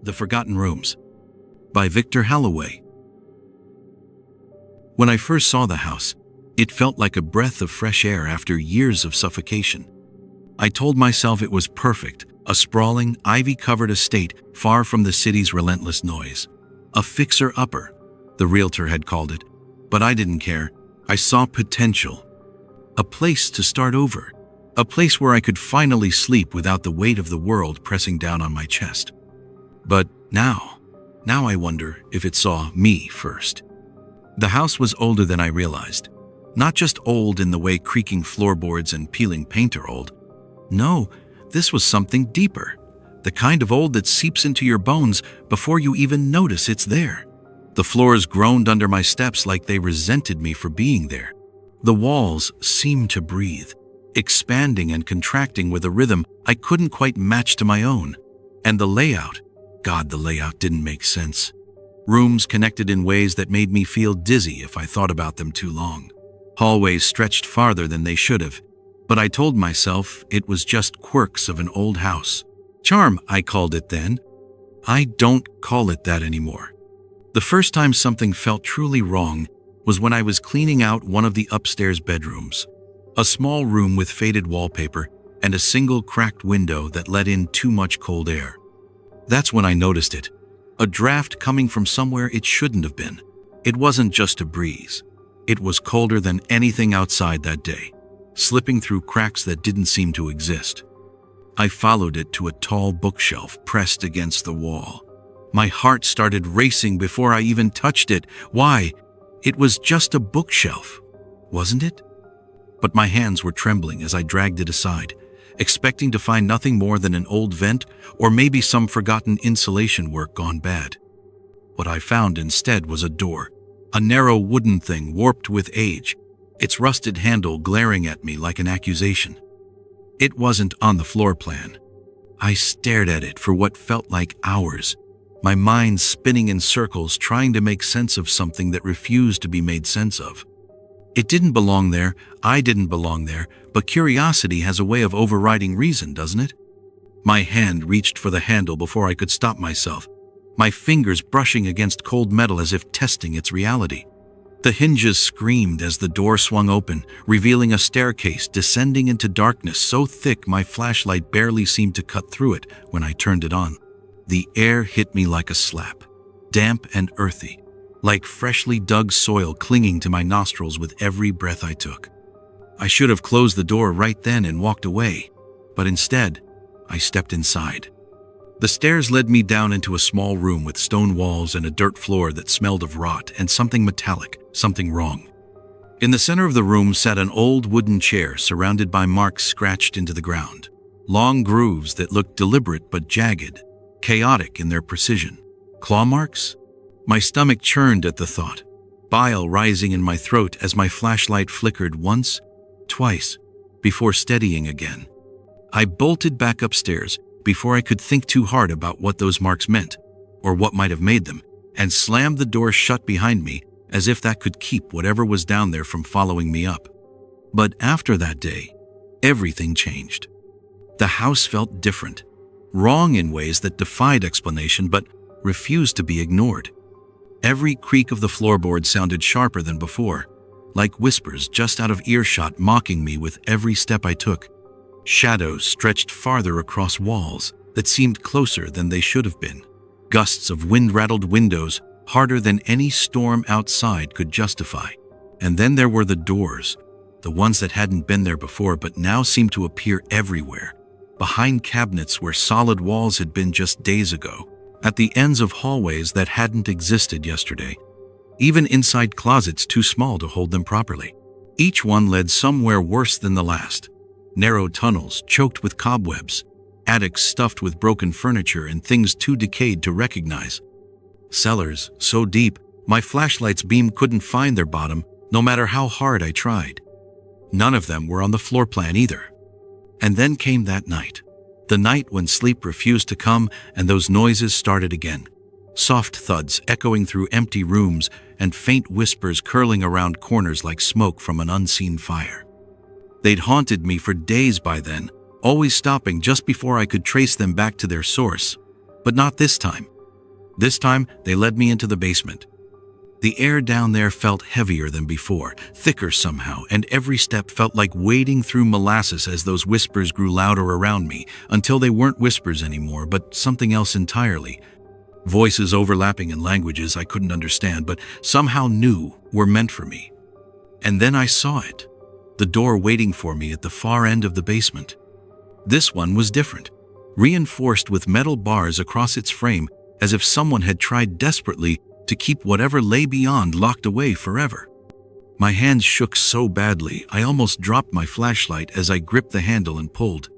The Forgotten Rooms by Victor Halloway. When I first saw the house, it felt like a breath of fresh air after years of suffocation. I told myself it was perfect, a sprawling, ivy-covered estate far from the city's relentless noise. A fixer-upper, the realtor had called it, but I didn't care. I saw potential. A place to start over. A place where I could finally sleep without the weight of the world pressing down on my chest. But now I wonder if it saw me first. The house was older than I realized. Not just old in the way creaking floorboards and peeling paint are old. No, this was something deeper. The kind of old that seeps into your bones before you even notice it's there. The floors groaned under my steps like they resented me for being there. The walls seemed to breathe, expanding and contracting with a rhythm I couldn't quite match to my own. And the layout, God, the layout didn't make sense. Rooms connected in ways that made me feel dizzy if I thought about them too long. Hallways stretched farther than they should have, but I told myself it was just quirks of an old house. Charm, I called it then. I don't call it that anymore. The first time something felt truly wrong was when I was cleaning out one of the upstairs bedrooms. A small room with faded wallpaper and a single cracked window that let in too much cold air. That's when I noticed it. A draft coming from somewhere it shouldn't have been. It wasn't just a breeze. It was colder than anything outside that day, slipping through cracks that didn't seem to exist. I followed it to a tall bookshelf pressed against the wall. My heart started racing before I even touched it. Why? It was just a bookshelf, wasn't it? But my hands were trembling as I dragged it aside, expecting to find nothing more than an old vent or maybe some forgotten insulation work gone bad. What I found instead was a door, a narrow wooden thing warped with age, its rusted handle glaring at me like an accusation. It wasn't on the floor plan. I stared at it for what felt like hours, my mind spinning in circles trying to make sense of something that refused to be made sense of. It didn't belong there, I didn't belong there, but curiosity has a way of overriding reason, doesn't it? My hand reached for the handle before I could stop myself, my fingers brushing against cold metal as if testing its reality. The hinges screamed as the door swung open, revealing a staircase descending into darkness so thick my flashlight barely seemed to cut through it when I turned it on. The air hit me like a slap, damp and earthy, like freshly dug soil clinging to my nostrils with every breath I took. I should have closed the door right then and walked away, but instead, I stepped inside. The stairs led me down into a small room with stone walls and a dirt floor that smelled of rot and something metallic, something wrong. In the center of the room sat an old wooden chair surrounded by marks scratched into the ground, long grooves that looked deliberate but jagged, chaotic in their precision. Claw marks? My stomach churned at the thought, bile rising in my throat as my flashlight flickered once, twice, before steadying again. I bolted back upstairs before I could think too hard about what those marks meant, or what might have made them, and slammed the door shut behind me as if that could keep whatever was down there from following me up. But after that day, everything changed. The house felt different, wrong in ways that defied explanation but refused to be ignored. Every creak of the floorboard sounded sharper than before, like whispers just out of earshot mocking me with every step I took. Shadows stretched farther across walls that seemed closer than they should have been. Gusts of wind-rattled windows, harder than any storm outside could justify. And then there were the doors, the ones that hadn't been there before but now seemed to appear everywhere, behind cabinets where solid walls had been just days ago, at the ends of hallways that hadn't existed yesterday, even inside closets too small to hold them properly. Each one led somewhere worse than the last. Narrow tunnels choked with cobwebs, attics stuffed with broken furniture and things too decayed to recognize. Cellars so deep, my flashlight's beam couldn't find their bottom, no matter how hard I tried. None of them were on the floor plan either. And then came that night. The night when sleep refused to come and those noises started again. Soft thuds echoing through empty rooms and faint whispers curling around corners like smoke from an unseen fire. They'd haunted me for days by then, always stopping just before I could trace them back to their source. But not this time. This time, they led me into the basement. The air down there felt heavier than before, thicker somehow, and every step felt like wading through molasses as those whispers grew louder around me, until they weren't whispers anymore, but something else entirely. Voices overlapping in languages I couldn't understand, but somehow knew were meant for me. And then I saw it. The door waiting for me at the far end of the basement. This one was different, reinforced with metal bars across its frame, as if someone had tried desperately to keep whatever lay beyond locked away forever. My hands shook so badly, I almost dropped my flashlight as I gripped the handle and pulled.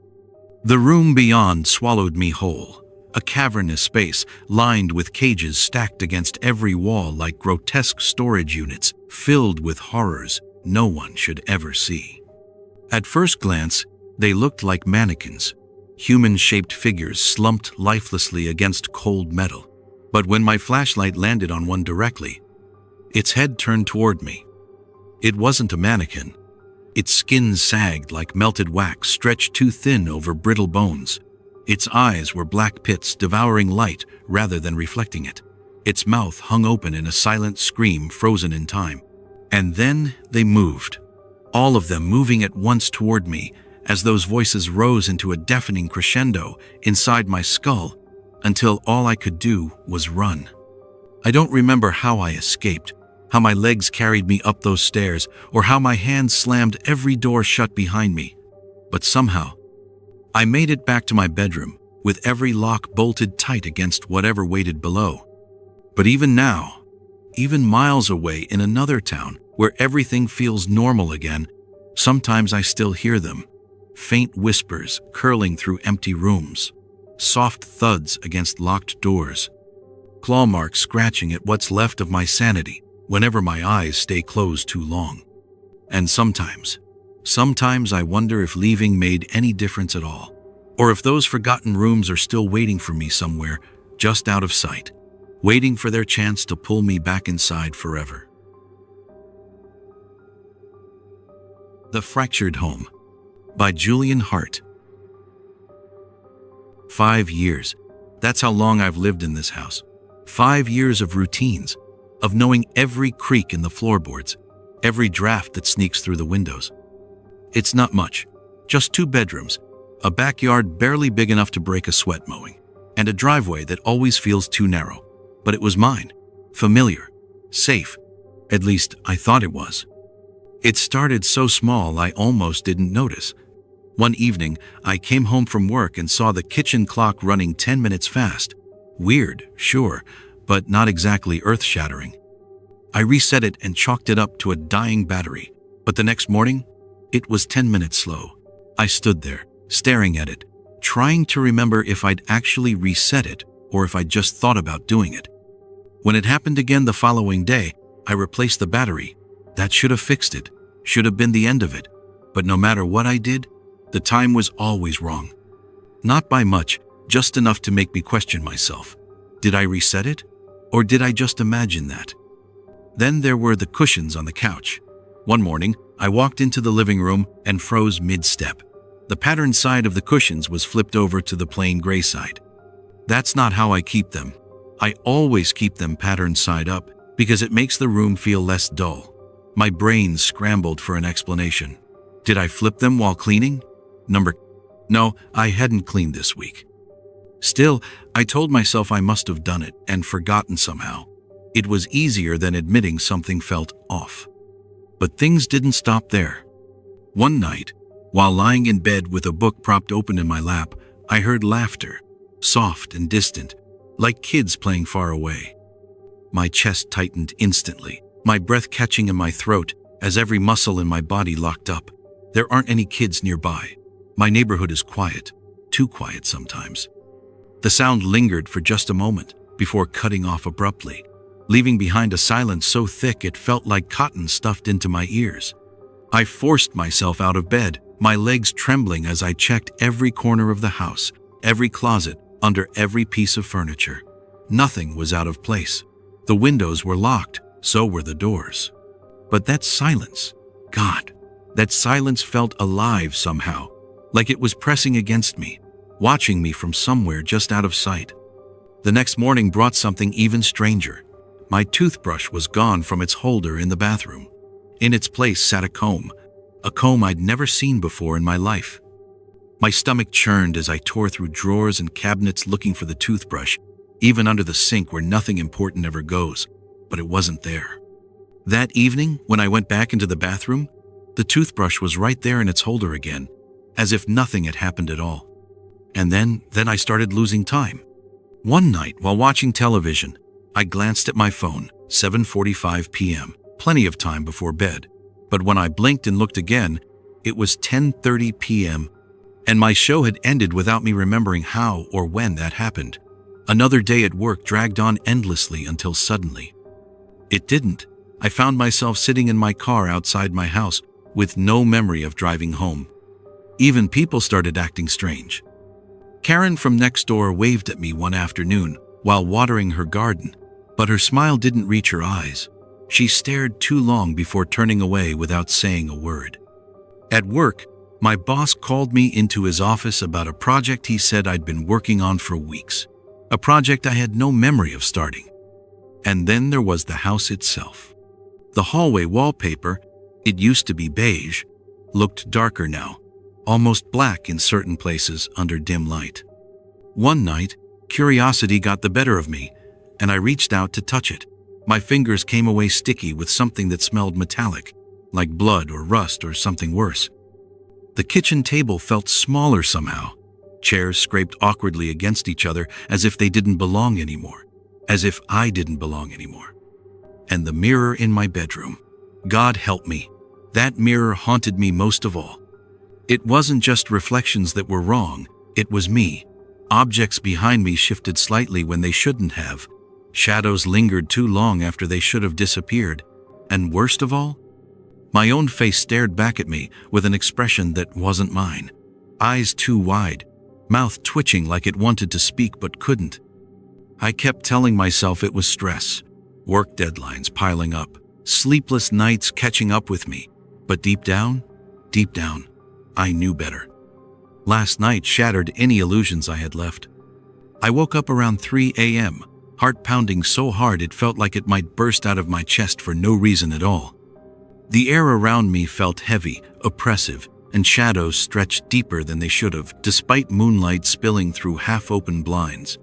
The room beyond swallowed me whole, a cavernous space lined with cages stacked against every wall like grotesque storage units filled with horrors no one should ever see. At first glance, they looked like mannequins, human-shaped figures slumped lifelessly against cold metal. But when my flashlight landed on one directly, its head turned toward me. It wasn't a mannequin. Its skin sagged like melted wax stretched too thin over brittle bones. Its eyes were black pits devouring light rather than reflecting it. Its mouth hung open in a silent scream frozen in time. And then they moved, all of them moving at once toward me as those voices rose into a deafening crescendo inside my skull, until all I could do was run. I don't remember how I escaped, how my legs carried me up those stairs, or how my hands slammed every door shut behind me. But somehow, I made it back to my bedroom, with every lock bolted tight against whatever waited below. But even now, even miles away in another town where everything feels normal again, sometimes I still hear them, faint whispers curling through empty rooms. Soft thuds against locked doors, claw marks scratching at what's left of my sanity whenever my eyes stay closed too long. And sometimes I wonder if leaving made any difference at all, or if those forgotten rooms are still waiting for me somewhere, just out of sight, waiting for their chance to pull me back inside forever. The Fractured Home by Julian Hart. 5 years. That's how long I've lived in this house. 5 years of routines, of knowing every creak in the floorboards, every draft that sneaks through the windows. It's not much, just 2 bedrooms, a backyard barely big enough to break a sweat mowing, and a driveway that always feels too narrow. But it was mine, familiar, safe. At least I thought it was. It started so small I almost didn't notice. One evening, I came home from work and saw the kitchen clock running 10 minutes fast. Weird, sure, but not exactly earth-shattering. I reset it and chalked it up to a dying battery. But the next morning, it was 10 minutes slow. I stood there, staring at it, trying to remember if I'd actually reset it or if I'd just thought about doing it. When it happened again the following day, I replaced the battery. That should have fixed it, should have been the end of it. But no matter what I did, the time was always wrong. Not by much, just enough to make me question myself. Did I reset it? Or did I just imagine that? Then there were the cushions on the couch. One morning, I walked into the living room and froze mid-step. The patterned side of the cushions was flipped over to the plain gray side. That's not how I keep them. I always keep them patterned side up because it makes the room feel less dull. My brain scrambled for an explanation. Did I flip them while cleaning? No, I hadn't cleaned this week. Still, I told myself I must have done it and forgotten somehow. It was easier than admitting something felt off. But things didn't stop there. One night, while lying in bed with a book propped open in my lap, I heard laughter, soft and distant, like kids playing far away. My chest tightened instantly, my breath catching in my throat as every muscle in my body locked up. There aren't any kids nearby. My neighborhood is quiet, too quiet sometimes. The sound lingered for just a moment before cutting off abruptly, leaving behind a silence so thick it felt like cotton stuffed into my ears. I forced myself out of bed, my legs trembling as I checked every corner of the house, every closet, under every piece of furniture. Nothing was out of place. The windows were locked, so were the doors. But that silence, God, that silence felt alive somehow, like it was pressing against me, watching me from somewhere just out of sight. The next morning brought something even stranger. My toothbrush was gone from its holder in the bathroom. In its place sat a comb I'd never seen before in my life. My stomach churned as I tore through drawers and cabinets looking for the toothbrush, even under the sink where nothing important ever goes, but it wasn't there. That evening, when I went back into the bathroom, the toothbrush was right there in its holder again, as if nothing had happened at all. And then I started losing time. One night, while watching television, I glanced at my phone, 7:45 p.m., plenty of time before bed. But when I blinked and looked again, it was 10:30 p.m., and my show had ended without me remembering how or when that happened. Another day at work dragged on endlessly until suddenly it didn't. I found myself sitting in my car outside my house with no memory of driving home. Even people started acting strange. Karen from next door waved at me one afternoon while watering her garden, but her smile didn't reach her eyes. She stared too long before turning away without saying a word. At work, my boss called me into his office about a project he said I'd been working on for weeks, a project I had no memory of starting. And then there was the house itself. The hallway wallpaper, it used to be beige, looked darker now, almost black in certain places under dim light. One night, curiosity got the better of me, and I reached out to touch it. My fingers came away sticky with something that smelled metallic, like blood or rust or something worse. The kitchen table felt smaller somehow. Chairs scraped awkwardly against each other as if they didn't belong anymore, as if I didn't belong anymore. And the mirror in my bedroom. God help me, that mirror haunted me most of all. It wasn't just reflections that were wrong, it was me. Objects behind me shifted slightly when they shouldn't have. Shadows lingered too long after they should have disappeared. And worst of all, my own face stared back at me with an expression that wasn't mine. Eyes too wide, mouth twitching like it wanted to speak but couldn't. I kept telling myself it was stress, work deadlines piling up, sleepless nights catching up with me. But deep down, I knew better. Last night shattered any illusions I had left. I woke up around 3 a.m., heart pounding so hard it felt like it might burst out of my chest for no reason at all. The air around me felt heavy, oppressive, and shadows stretched deeper than they should have, despite moonlight spilling through half-open blinds.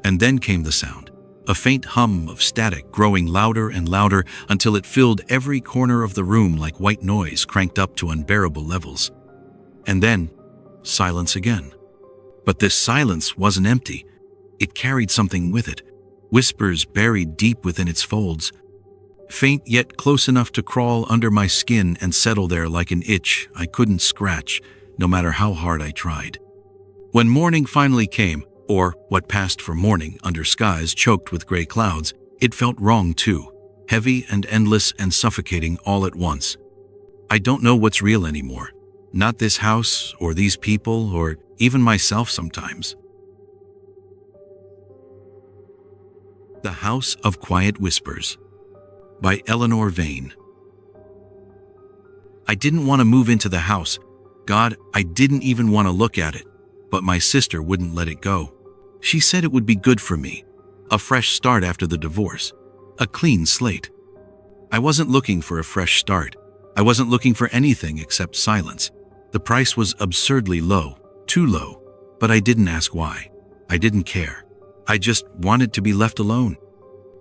And then came the sound, a faint hum of static growing louder and louder until it filled every corner of the room like white noise cranked up to unbearable levels. And then, silence again. But this silence wasn't empty. It carried something with it, whispers buried deep within its folds, faint yet close enough to crawl under my skin and settle there like an itch I couldn't scratch, no matter how hard I tried. When morning finally came, or what passed for morning under skies choked with gray clouds, it felt wrong too, heavy and endless and suffocating all at once. I don't know what's real anymore. Not this house, or these people, or even myself sometimes. The House of Quiet Whispers by Eleanor Vane. I didn't want to move into the house. God, I didn't even want to look at it. But my sister wouldn't let it go. She said it would be good for me. A fresh start after the divorce. A clean slate. I wasn't looking for a fresh start. I wasn't looking for anything except silence. The price was absurdly low. Too low. But I didn't ask why. I didn't care. I just wanted to be left alone.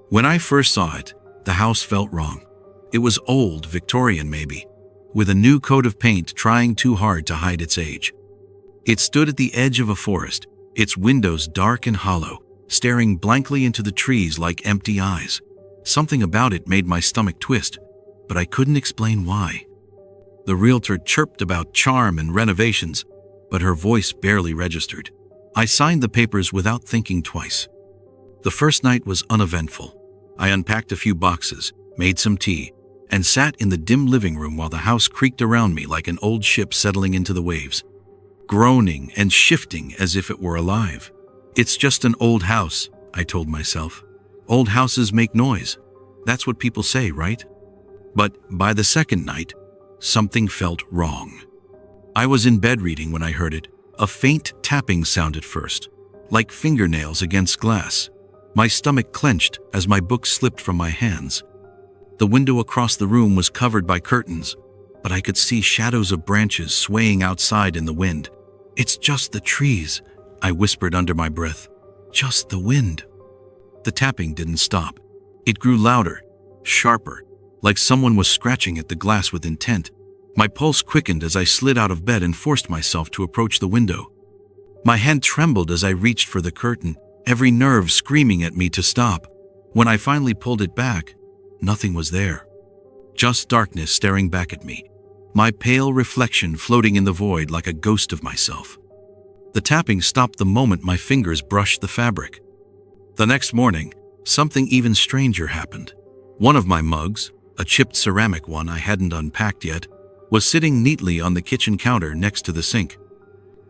When I first saw it, the house felt wrong. It was old, Victorian maybe, with a new coat of paint trying too hard to hide its age. It stood at the edge of a forest, its windows dark and hollow, staring blankly into the trees like empty eyes. Something about it made my stomach twist, but I couldn't explain why. The realtor chirped about charm and renovations, but her voice barely registered. I signed the papers without thinking twice. The first night was uneventful. I unpacked a few boxes, made some tea, and sat in the dim living room while the house creaked around me like an old ship settling into the waves, groaning and shifting as if it were alive. It's just an old house, I told myself. Old houses make noise. That's what people say, right? But by the second night, something felt wrong. I was in bed reading when I heard it. A faint tapping sound at first, like fingernails against glass. My stomach clenched as my book slipped from my hands. The window across the room was covered by curtains, but I could see shadows of branches swaying outside in the wind. "It's just the trees," I whispered under my breath. "Just the wind." The tapping didn't stop. It grew louder, sharper, like someone was scratching at the glass with intent. My pulse quickened as I slid out of bed and forced myself to approach the window. My hand trembled as I reached for the curtain, every nerve screaming at me to stop. When I finally pulled it back, nothing was there. Just darkness staring back at me, my pale reflection floating in the void like a ghost of myself. The tapping stopped the moment my fingers brushed the fabric. The next morning, something even stranger happened. One of my mugs, a chipped ceramic one I hadn't unpacked yet, was sitting neatly on the kitchen counter next to the sink.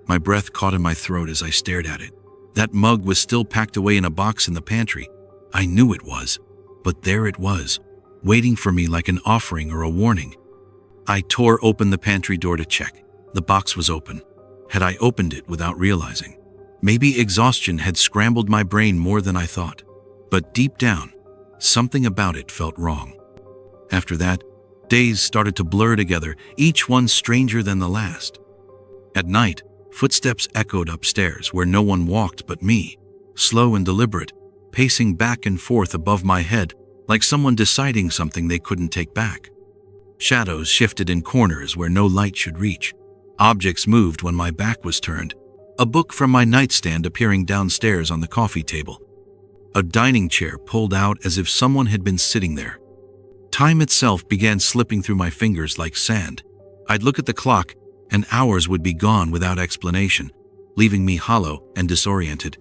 My breath caught in my throat as I stared at it. That mug was still packed away in a box in the pantry. I knew it was, but there it was, waiting for me like an offering or a warning. I tore open the pantry door to check. The box was open. Had I opened it without realizing? Maybe exhaustion had scrambled my brain more than I thought. But deep down, something about it felt wrong. After that, days started to blur together, each one stranger than the last. At night, footsteps echoed upstairs where no one walked but me, slow and deliberate, pacing back and forth above my head like someone deciding something they couldn't take back. Shadows shifted in corners where no light should reach. Objects moved when my back was turned, a book from my nightstand appearing downstairs on the coffee table. A dining chair pulled out as if someone had been sitting there. Time itself began slipping through my fingers like sand. I'd look at the clock, and hours would be gone without explanation, leaving me hollow and disoriented.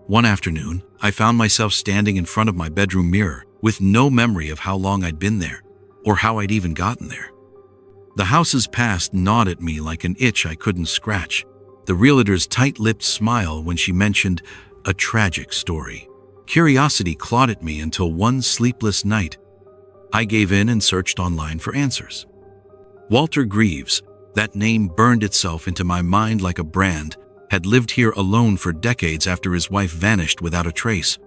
One afternoon, I found myself standing in front of my bedroom mirror with no memory of how long I'd been there, or how I'd even gotten there. The house's past gnawed at me like an itch I couldn't scratch. The realtor's tight-lipped smile when she mentioned a tragic story. Curiosity clawed at me until one sleepless night, I gave in and searched online for answers. Walter Greaves, that name burned itself into my mind like a brand, had lived here alone for decades after his wife vanished without a trace.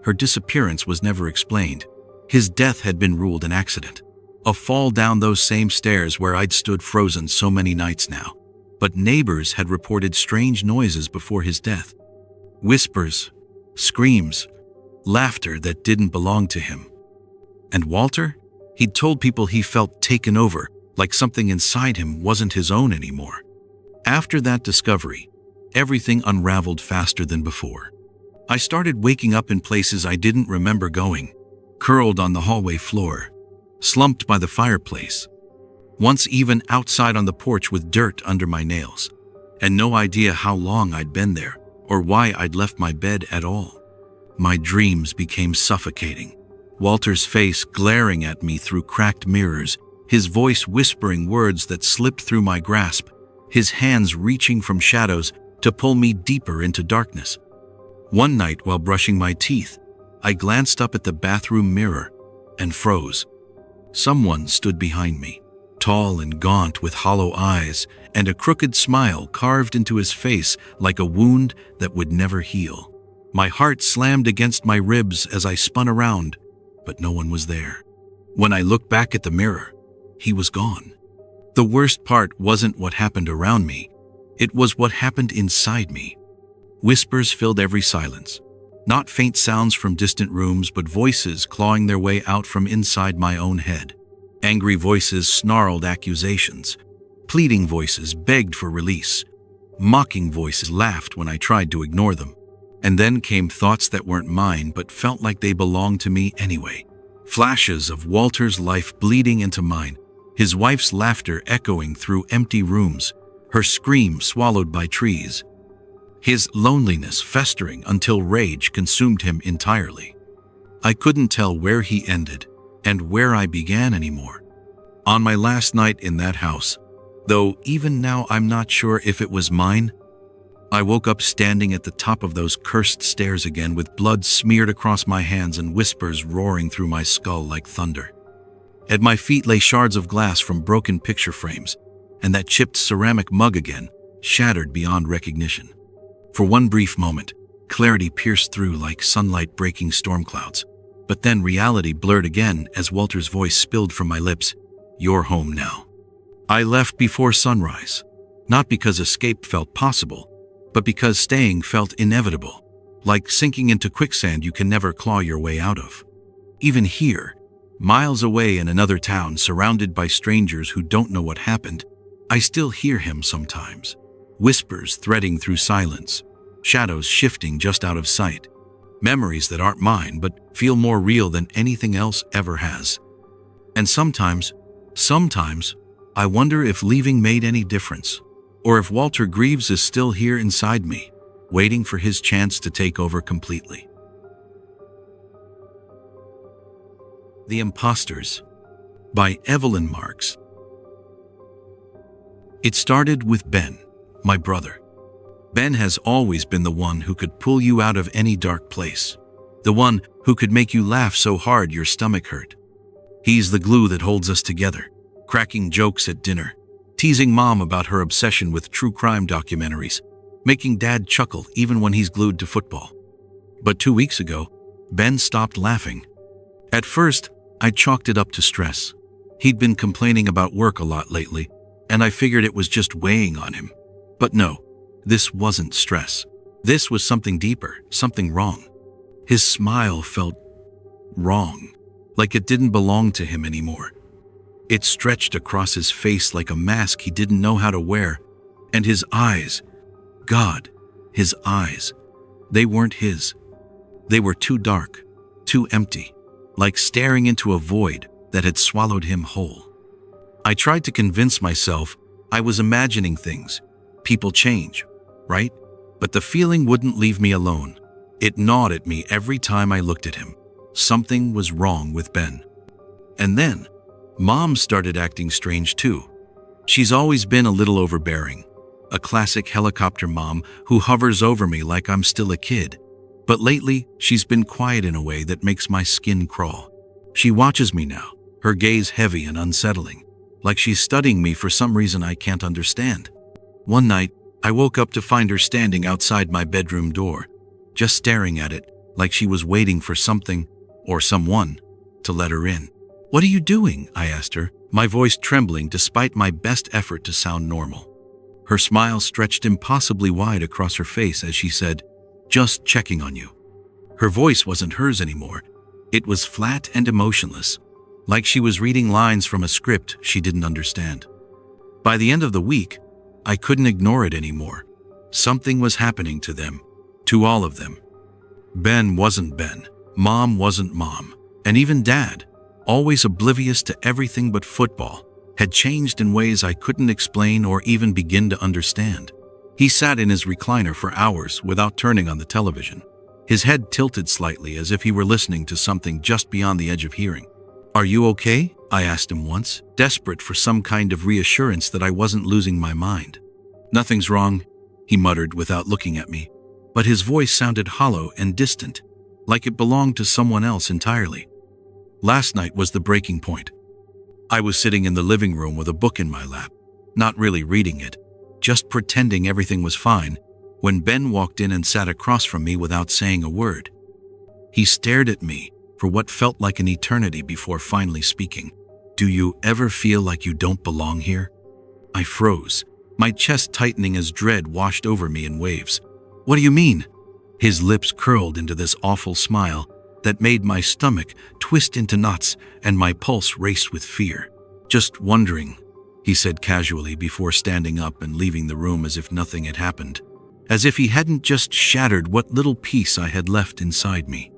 Her disappearance was never explained. His death had been ruled an accident, a fall down those same stairs where I'd stood frozen so many nights now. But neighbors had reported strange noises before his death. Whispers, screams, laughter that didn't belong to him. And Walter? He'd told people he felt taken over, like something inside him wasn't his own anymore. After that discovery, everything unraveled faster than before. I started waking up in places I didn't remember going, curled on the hallway floor, slumped by the fireplace, once even outside on the porch with dirt under my nails, and no idea how long I'd been there or why I'd left my bed at all. My dreams became suffocating. Walter's face glaring at me through cracked mirrors, his voice whispering words that slipped through my grasp, his hands reaching from shadows to pull me deeper into darkness. One night while brushing my teeth, I glanced up at the bathroom mirror and froze. Someone stood behind me, tall and gaunt with hollow eyes and a crooked smile carved into his face like a wound that would never heal. My heart slammed against my ribs as I spun around, but no one was there. When I looked back at the mirror, he was gone. The worst part wasn't what happened around me. It was what happened inside me. Whispers filled every silence. Not faint sounds from distant rooms, but voices clawing their way out from inside my own head. Angry voices snarled accusations. Pleading voices begged for release. Mocking voices laughed when I tried to ignore them. And then came thoughts that weren't mine but felt like they belonged to me anyway. Flashes of Walter's life bleeding into mine, his wife's laughter echoing through empty rooms, her scream swallowed by trees. His loneliness festering until rage consumed him entirely. I couldn't tell where he ended and where I began anymore. On my last night in that house, though even now I'm not sure if it was mine, I woke up standing at the top of those cursed stairs again with blood smeared across my hands and whispers roaring through my skull like thunder. At my feet lay shards of glass from broken picture frames, and that chipped ceramic mug again, shattered beyond recognition. For one brief moment, Clarity pierced through like sunlight breaking storm clouds. But then reality blurred again as Walter's voice spilled from my lips. "You're home now." I left before sunrise, not because escape felt possible, but because staying felt inevitable, like sinking into quicksand you can never claw your way out of. Even here, miles away in another town surrounded by strangers who don't know what happened, I still hear him sometimes. Whispers threading through silence, shadows shifting just out of sight. Memories that aren't mine but feel more real than anything else ever has. And sometimes, I wonder if leaving made any difference, or if Walter Greaves is still here inside me, waiting for his chance to take over completely. The Imposters by Evelyn Marks. It started with Ben, my brother. Ben has always been the one who could pull you out of any dark place. The one who could make you laugh so hard your stomach hurt. He's the glue that holds us together, cracking jokes at dinner, teasing Mom about her obsession with true crime documentaries, making Dad chuckle even when he's glued to football. But 2 weeks ago, Ben stopped laughing. At first, I chalked it up to stress. He'd been complaining about work a lot lately, and I figured it was just weighing on him. But no, this wasn't stress. This was something deeper, something wrong. His smile felt wrong, like it didn't belong to him anymore. It stretched across his face like a mask he didn't know how to wear, and his eyes, God, his eyes, they weren't his. They were too dark, too empty, like staring into a void that had swallowed him whole. I tried to convince myself I was imagining things. People change, right? But the feeling wouldn't leave me alone. It gnawed at me every time I looked at him. Something was wrong with Ben. And then, Mom started acting strange too. She's always been a little overbearing, a classic helicopter mom who hovers over me like I'm still a kid. But lately, she's been quiet in a way that makes my skin crawl. She watches me now, her gaze heavy and unsettling, like she's studying me for some reason I can't understand. One night, I woke up to find her standing outside my bedroom door, just staring at it, like she was waiting for something, or someone, to let her in. "What are you doing?" I asked her, my voice trembling despite my best effort to sound normal. Her smile stretched impossibly wide across her face as she said, "Just checking on you." Her voice wasn't hers anymore. It was flat and emotionless, like she was reading lines from a script she didn't understand. By the end of the week, I couldn't ignore it anymore. Something was happening to them, to all of them. Ben wasn't Ben, Mom wasn't Mom, and even Dad, always oblivious to everything but football, had changed in ways I couldn't explain or even begin to understand. He sat in his recliner for hours without turning on the television, his head tilted slightly as if he were listening to something just beyond the edge of hearing. "Are you okay?" I asked him once, desperate for some kind of reassurance that I wasn't losing my mind. "Nothing's wrong," he muttered without looking at me, but his voice sounded hollow and distant, like it belonged to someone else entirely. Last night was the breaking point. I was sitting in the living room with a book in my lap, not really reading it, just pretending everything was fine, when Ben walked in and sat across from me without saying a word. He stared at me for what felt like an eternity before finally speaking. "Do you ever feel like you don't belong here?" I froze, my chest tightening as dread washed over me in waves. "What do you mean?" His lips curled into this awful smile that made my stomach twist into knots and my pulse raced with fear. "Just wondering," he said casually before standing up and leaving the room as if nothing had happened, as if he hadn't just shattered what little piece I had left inside me.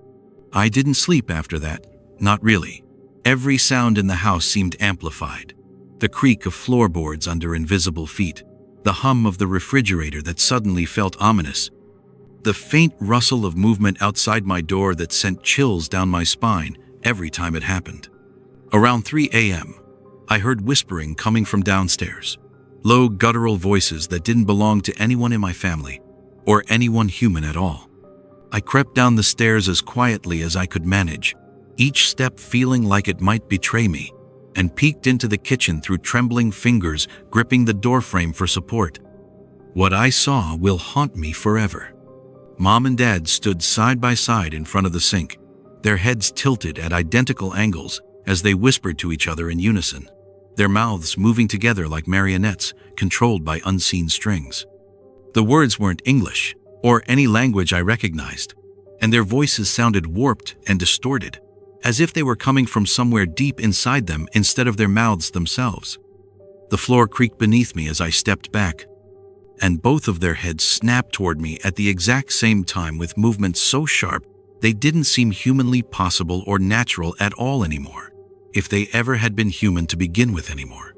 I didn't sleep after that, not really. Every sound in the house seemed amplified. The creak of floorboards under invisible feet, the hum of the refrigerator that suddenly felt ominous, the faint rustle of movement outside my door that sent chills down my spine every time it happened. Around 3 a.m., I heard whispering coming from downstairs, low guttural voices that didn't belong to anyone in my family, or anyone human at all. I crept down the stairs as quietly as I could manage, each step feeling like it might betray me, and peeked into the kitchen through trembling fingers gripping the doorframe for support. What I saw will haunt me forever. Mom and Dad stood side by side in front of the sink, their heads tilted at identical angles as they whispered to each other in unison, their mouths moving together like marionettes controlled by unseen strings. The words weren't English or any language I recognized, and their voices sounded warped and distorted, as if they were coming from somewhere deep inside them instead of their mouths themselves. The floor creaked beneath me as I stepped back, and both of their heads snapped toward me at the exact same time with movements so sharp they didn't seem humanly possible or natural at all anymore, if they ever had been human to begin with anymore.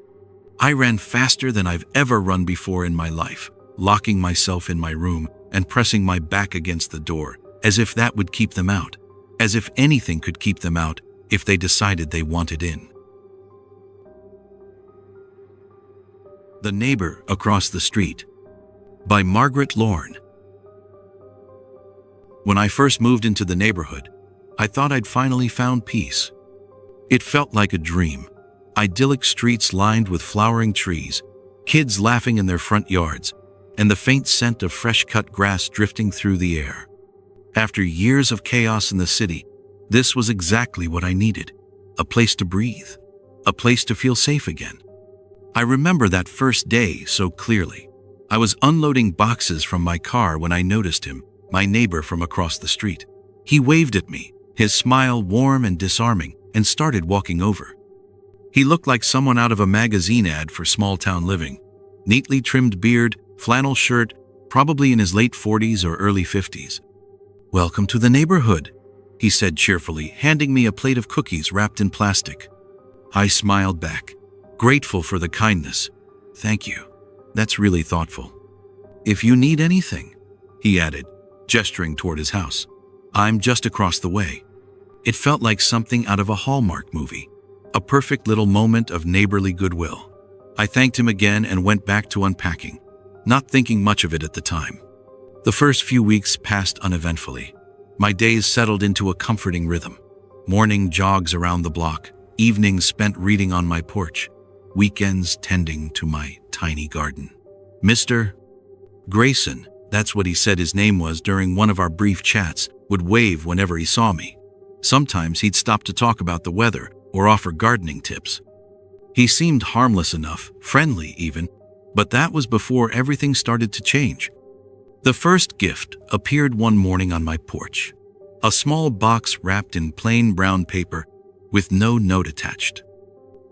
I ran faster than I've ever run before in my life, locking myself in my room and pressing my back against the door, as if that would keep them out, as if anything could keep them out if they decided they wanted in. The Neighbor Across the Street by Margaret Lorne. When I first moved into the neighborhood, I thought I'd finally found peace. It felt like a dream. Idyllic streets lined with flowering trees, kids laughing in their front yards, and the faint scent of fresh-cut grass drifting through the air. After years of chaos in the city, this was exactly what I needed. A place to breathe, a place to feel safe again. I remember that first day so clearly. I was unloading boxes from my car when I noticed him, my neighbor from across the street. He waved at me, his smile warm and disarming, and started walking over. He looked like someone out of a magazine ad for small-town living. Neatly trimmed beard, flannel shirt, probably in his late 40s or early 50s. "Welcome to the neighborhood," he said cheerfully, handing me a plate of cookies wrapped in plastic. I smiled back, grateful for the kindness. "Thank you. That's really thoughtful. If you need anything," he added, gesturing toward his house, "I'm just across the way." It felt like something out of a Hallmark movie, a perfect little moment of neighborly goodwill. I thanked him again and went back to unpacking, not thinking much of it at the time. The first few weeks passed uneventfully. My days settled into a comforting rhythm. Morning jogs around the block, evenings spent reading on my porch, weekends tending to my tiny garden. Mr. Grayson, that's what he said his name was during one of our brief chats, would wave whenever he saw me. Sometimes he'd stop to talk about the weather or offer gardening tips. He seemed harmless enough, friendly even, but that was before everything started to change. The first gift appeared one morning on my porch. A small box wrapped in plain brown paper with no note attached.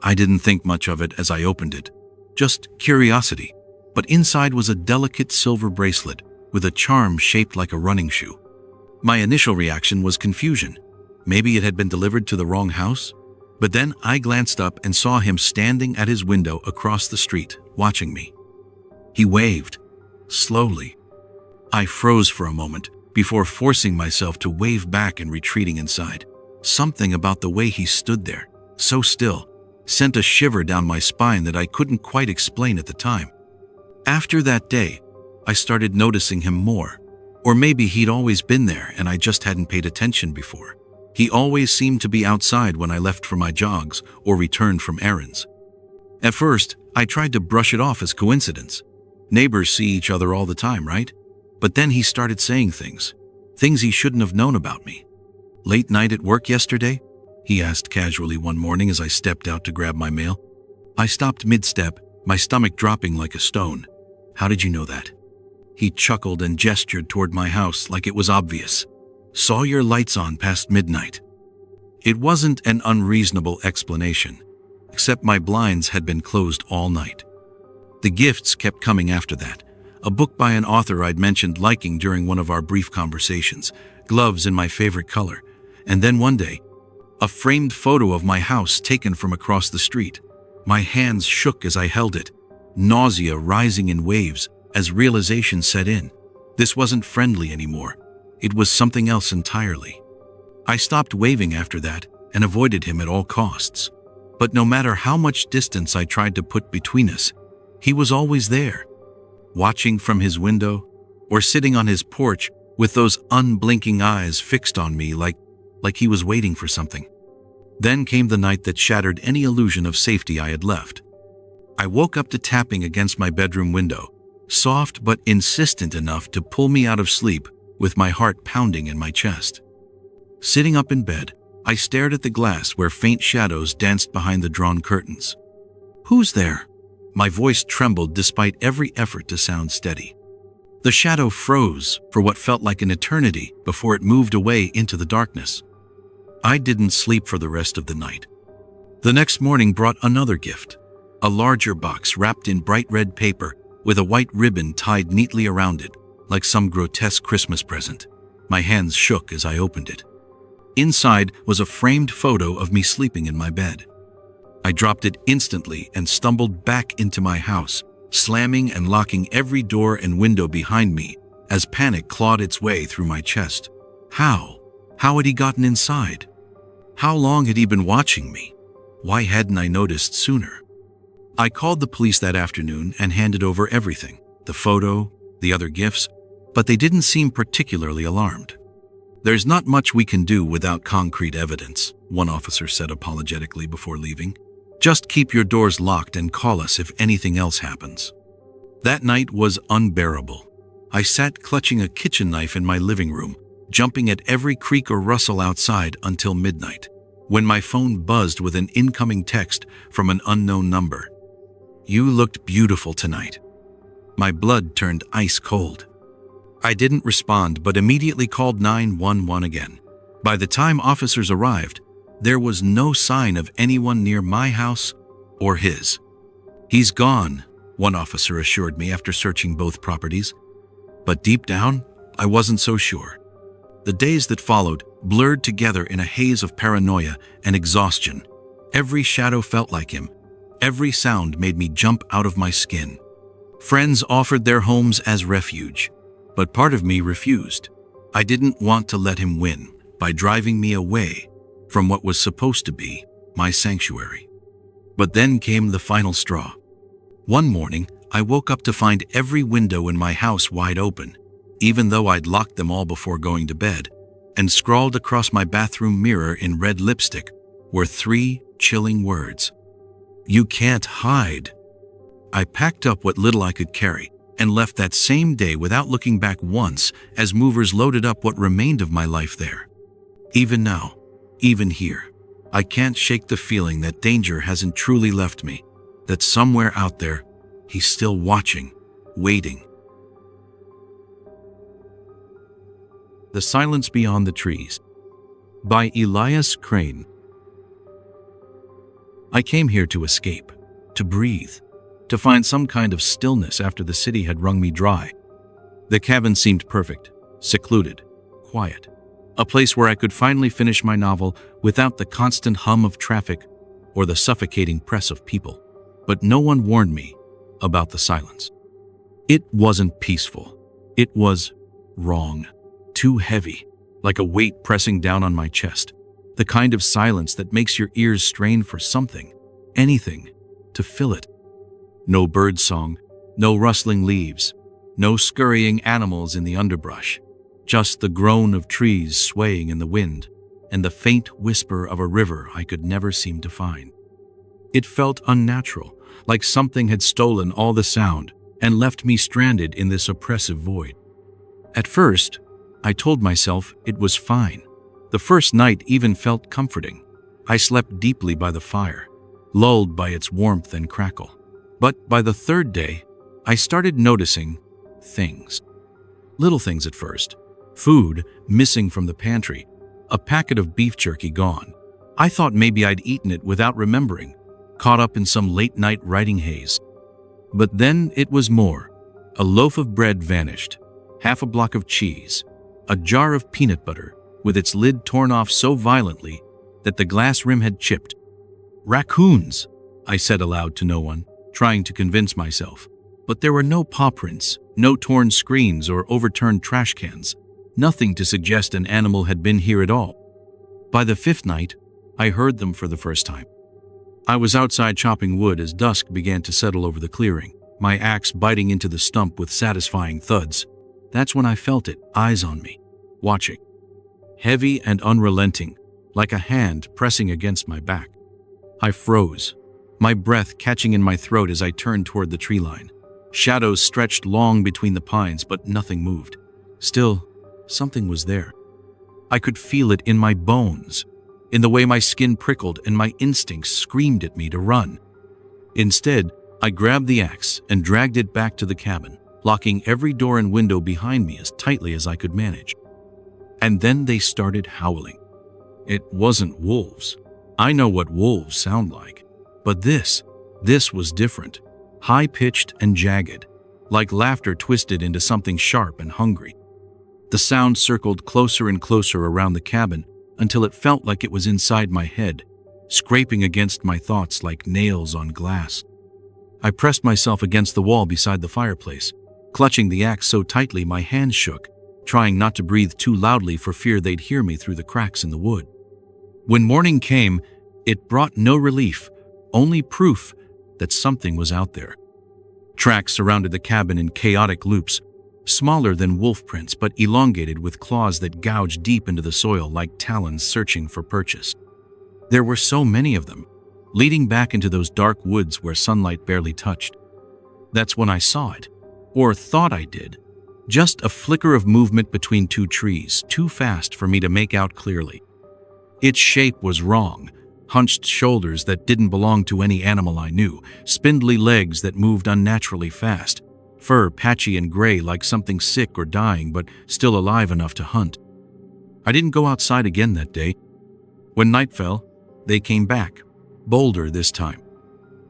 I didn't think much of it as I opened it, just curiosity, but inside was a delicate silver bracelet with a charm shaped like a running shoe. My initial reaction was confusion. Maybe it had been delivered to the wrong house? But then I glanced up and saw him standing at his window across the street, watching me. He waved, slowly. I froze for a moment before forcing myself to wave back and retreating inside. Something about the way he stood there, so still, sent a shiver down my spine that I couldn't quite explain at the time. After that day, I started noticing him more. Or maybe he'd always been there and I just hadn't paid attention before. He always seemed to be outside when I left for my jogs or returned from errands. At first, I tried to brush it off as coincidence. Neighbors see each other all the time, right? But then he started saying things he shouldn't have known about me. "Late night at work yesterday?" he asked casually one morning as I stepped out to grab my mail. I stopped mid-step, my stomach dropping like a stone. "How did you know that?" He chuckled and gestured toward my house like it was obvious. "Saw your lights on past midnight." It wasn't an unreasonable explanation, except my blinds had been closed all night. The gifts kept coming after that. A book by an author I'd mentioned liking during one of our brief conversations, gloves in my favorite color, and then one day, a framed photo of my house taken from across the street. My hands shook as I held it, nausea rising in waves as realization set in. This wasn't friendly anymore. It was something else entirely. I stopped waving after that and avoided him at all costs. But no matter how much distance I tried to put between us, he was always there, watching from his window or sitting on his porch with those unblinking eyes fixed on me like he was waiting for something. Then came the night that shattered any illusion of safety I had left. I woke up to tapping against my bedroom window, soft but insistent enough to pull me out of sleep with my heart pounding in my chest. Sitting up in bed, I stared at the glass where faint shadows danced behind the drawn curtains. "Who's there?" My voice trembled despite every effort to sound steady. The shadow froze for what felt like an eternity before it moved away into the darkness. I didn't sleep for the rest of the night. The next morning brought another gift, a larger box wrapped in bright red paper with a white ribbon tied neatly around it, like some grotesque Christmas present. My hands shook as I opened it. Inside was a framed photo of me sleeping in my bed. I dropped it instantly and stumbled back into my house, slamming and locking every door and window behind me as panic clawed its way through my chest. How? How had he gotten inside? How long had he been watching me? Why hadn't I noticed sooner? I called the police that afternoon and handed over everything, the photo, the other gifts, but they didn't seem particularly alarmed. "There's not much we can do without concrete evidence," one officer said apologetically before leaving. "Just keep your doors locked and call us if anything else happens." That night was unbearable. I sat clutching a kitchen knife in my living room, jumping at every creak or rustle outside until midnight, when my phone buzzed with an incoming text from an unknown number. "You looked beautiful tonight." My blood turned ice cold. I didn't respond but immediately called 911 again. By the time officers arrived, there was no sign of anyone near my house or his. "He's gone," one officer assured me after searching both properties. But deep down, I wasn't so sure. The days that followed blurred together in a haze of paranoia and exhaustion. Every shadow felt like him. Every sound made me jump out of my skin. Friends offered their homes as refuge, but part of me refused. I didn't want to let him win by driving me away from what was supposed to be my sanctuary. But then came the final straw. One morning, I woke up to find every window in my house wide open, even though I'd locked them all before going to bed, and scrawled across my bathroom mirror in red lipstick were 3 chilling words. "You can't hide." I packed up what little I could carry and left that same day without looking back once as movers loaded up what remained of my life there. Even now, even here, I can't shake the feeling that danger hasn't truly left me, that somewhere out there, he's still watching, waiting. The Silence Beyond the Trees by Elias Crane. I came here to escape, to breathe, to find some kind of stillness after the city had wrung me dry. The cabin seemed perfect, secluded, quiet, a place where I could finally finish my novel without the constant hum of traffic or the suffocating press of people. But no one warned me about the silence. It wasn't peaceful. It was wrong, too heavy, like a weight pressing down on my chest, the kind of silence that makes your ears strain for something, anything, to fill it. No bird song, no rustling leaves, no scurrying animals in the underbrush, just the groan of trees swaying in the wind and the faint whisper of a river I could never seem to find. It felt unnatural, like something had stolen all the sound and left me stranded in this oppressive void. At first, I told myself it was fine. The first night even felt comforting. I slept deeply by the fire, lulled by its warmth and crackle. But by the third day, I started noticing things. Little things at first. Food missing from the pantry, a packet of beef jerky gone. I thought maybe I'd eaten it without remembering, caught up in some late-night writing haze. But then it was more. A loaf of bread vanished, half a block of cheese, a jar of peanut butter with its lid torn off so violently that the glass rim had chipped. "Raccoons," I said aloud to no one, trying to convince myself. But there were no paw prints, no torn screens or overturned trash cans, nothing to suggest an animal had been here at all. By the 5th night, I heard them for the first time. I was outside chopping wood as dusk began to settle over the clearing, my axe biting into the stump with satisfying thuds. That's when I felt it, eyes on me, watching. Heavy and unrelenting, like a hand pressing against my back. I froze, my breath catching in my throat as I turned toward the tree line. Shadows stretched long between the pines, but nothing moved. Still, something was there. I could feel it in my bones, in the way my skin prickled and my instincts screamed at me to run. Instead, I grabbed the axe and dragged it back to the cabin, locking every door and window behind me as tightly as I could manage. And then they started howling. It wasn't wolves. I know what wolves sound like. But this was different. High-pitched and jagged, like laughter twisted into something sharp and hungry. The sound circled closer and closer around the cabin until it felt like it was inside my head, scraping against my thoughts like nails on glass. I pressed myself against the wall beside the fireplace, clutching the axe so tightly my hands shook, trying not to breathe too loudly for fear they'd hear me through the cracks in the wood. When morning came, it brought no relief, only proof that something was out there. Tracks surrounded the cabin in chaotic loops, smaller than wolf prints but elongated with claws that gouged deep into the soil like talons searching for purchase. There were so many of them, leading back into those dark woods where sunlight barely touched. That's when I saw it, or thought I did. Just a flicker of movement between two trees, too fast for me to make out clearly. Its shape was wrong. Hunched shoulders that didn't belong to any animal I knew, spindly legs that moved unnaturally fast, fur patchy and gray like something sick or dying but still alive enough to hunt. I didn't go outside again that day. When night fell, they came back, bolder this time.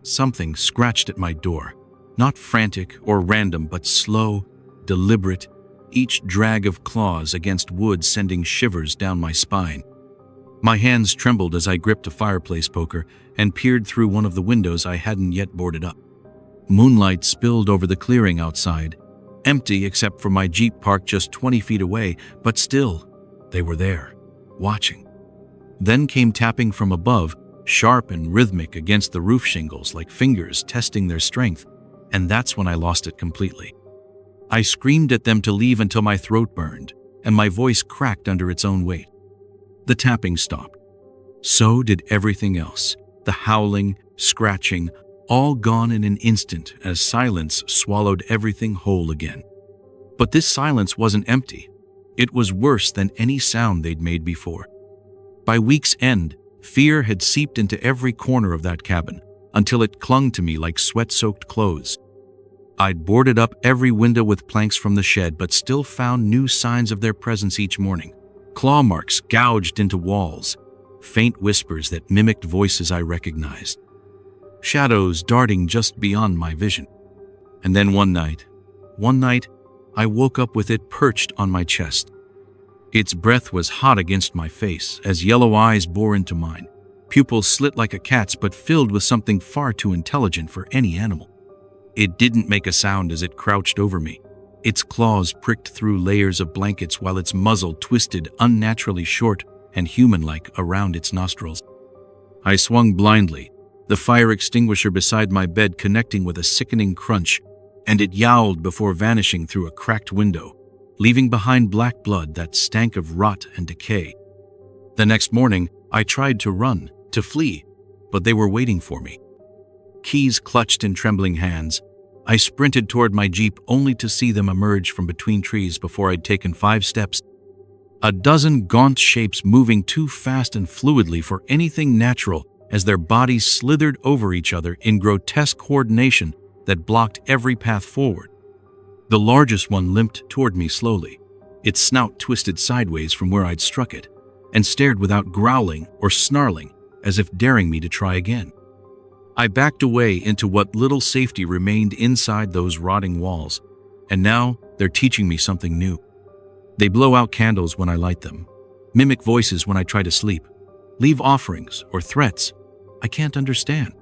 Something scratched at my door, not frantic or random but slow, deliberate, each drag of claws against wood sending shivers down my spine. My hands trembled as I gripped a fireplace poker and peered through one of the windows I hadn't yet boarded up. Moonlight spilled over the clearing outside, empty except for my Jeep parked just 20 feet away, but still, they were there, watching. Then came tapping from above, sharp and rhythmic against the roof shingles like fingers testing their strength, and that's when I lost it completely. I screamed at them to leave until my throat burned, and my voice cracked under its own weight. The tapping stopped. So did everything else. The howling, scratching, all gone in an instant as silence swallowed everything whole again. But this silence wasn't empty. It was worse than any sound they'd made before. By week's end, fear had seeped into every corner of that cabin until it clung to me like sweat-soaked clothes. I'd boarded up every window with planks from the shed but still found new signs of their presence each morning. Claw marks gouged into walls, faint whispers that mimicked voices I recognized, shadows darting just beyond my vision. And then one night, I woke up with it perched on my chest. Its breath was hot against my face as yellow eyes bore into mine, pupils slit like a cat's but filled with something far too intelligent for any animal. It didn't make a sound as it crouched over me. Its claws pricked through layers of blankets while its muzzle twisted unnaturally short and human-like around its nostrils. I swung blindly, the fire extinguisher beside my bed connecting with a sickening crunch, and it yowled before vanishing through a cracked window, leaving behind black blood that stank of rot and decay. The next morning, I tried to run, to flee, but they were waiting for me. Keys clutched in trembling hands, I sprinted toward my Jeep only to see them emerge from between trees before I'd taken 5 steps. A dozen gaunt shapes moving too fast and fluidly for anything natural as their bodies slithered over each other in grotesque coordination that blocked every path forward. The largest one limped toward me slowly, its snout twisted sideways from where I'd struck it, and stared without growling or snarling as if daring me to try again. I backed away into what little safety remained inside those rotting walls, and now they're teaching me something new. They blow out candles when I light them, mimic voices when I try to sleep, leave offerings or threats I can't understand.